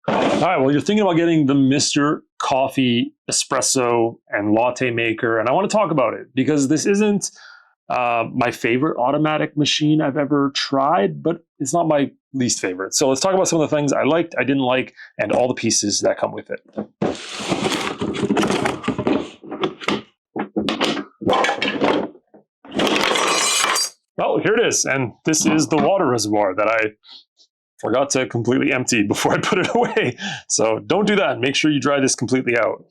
All right, well, you're thinking about getting the Mr. Coffee espresso and latte maker, and I want to talk about it because this isn't my favorite automatic machine I've ever tried, but it's not my least favorite. So let's talk about some of the things I liked, I didn't like, and all the pieces that come with it. Oh, here it is, and this is the water reservoir that I forgot to completely empty before I put it away. So don't do that. Make sure you dry this completely out.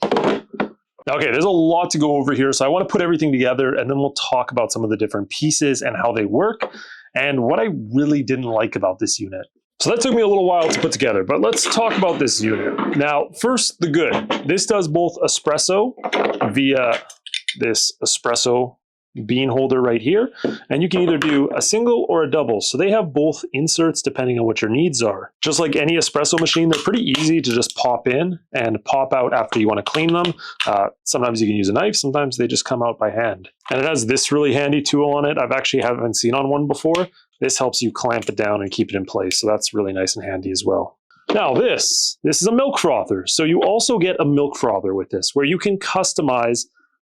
Okay, there's a lot to go over here, so I want to put everything together and then we'll talk about some of the different pieces and how they work and what I really didn't like about this unit. So that took me a little while to put together, but let's talk about this unit. Now, first, the good. This does both espresso via this espresso bean holder right here, and you can either do a single or a double. So they have both inserts depending on what your needs are. Just like any espresso machine, they're pretty easy to just pop in and pop out after you want to clean them. Sometimes you can use a knife, sometimes they just come out by hand. And it has this really handy tool on it. I've actually haven't seen on one before. This helps you clamp it down and keep it in place. So that's really nice and handy as well. Now this is a milk frother. So you also get a milk frother with this where you can customize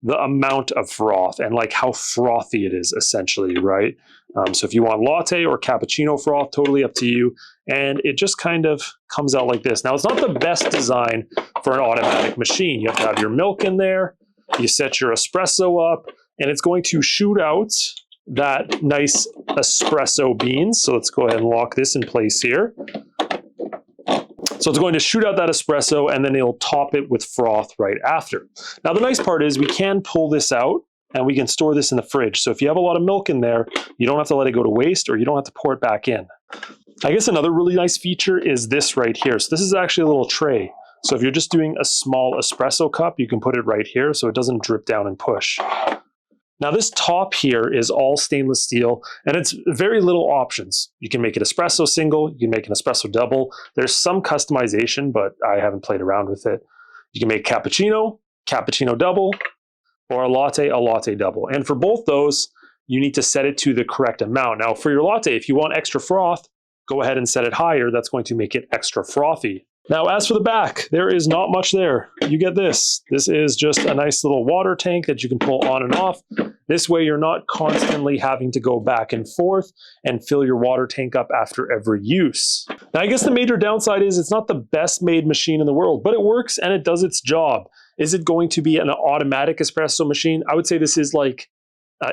the amount of froth and like how frothy it is essentially, right? So if you want latte or cappuccino froth, totally up to you. And it just kind of comes out like this. Now it's not the best design for an automatic machine. You have to have your milk in there, you set your espresso up, and it's going to shoot out that nice espresso beans. So let's go ahead and lock this in place here. So it's going to shoot out that espresso and then it'll top it with froth right after. Now the nice part is we can pull this out and we can store this in the fridge. So if you have a lot of milk in there, you don't have to let it go to waste or you don't have to pour it back in. I guess another really nice feature is this right here. So this is actually a little tray. So if you're just doing a small espresso cup, you can put it right here so it doesn't drip down and push. Now this top here is all stainless steel and it's very little options. You can make it espresso single, you can make an espresso double. There's some customization, but I haven't played around with it. You can make cappuccino, cappuccino double, or a latte double. And for both those, you need to set it to the correct amount. Now for your latte, if you want extra froth, go ahead and set it higher. That's going to make it extra frothy. Now, as for the back, there is not much there. You get this. This is just a nice little water tank that you can pull on and off. This way, you're not constantly having to go back and forth and fill your water tank up after every use. Now, I guess the major downside is it's not the best made machine in the world, but it works and it does its job. Is it going to be an automatic espresso machine? I would say this is like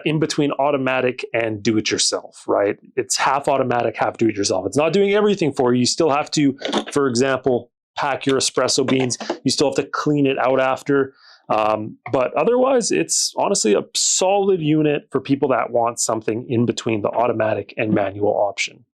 in between automatic and do-it-yourself, right? It's half automatic, half do-it-yourself. It's not doing everything for you. You still have to, for example, pack your espresso beans. You still have to clean it out after. But otherwise, it's honestly a solid unit for people that want something in between the automatic and manual option.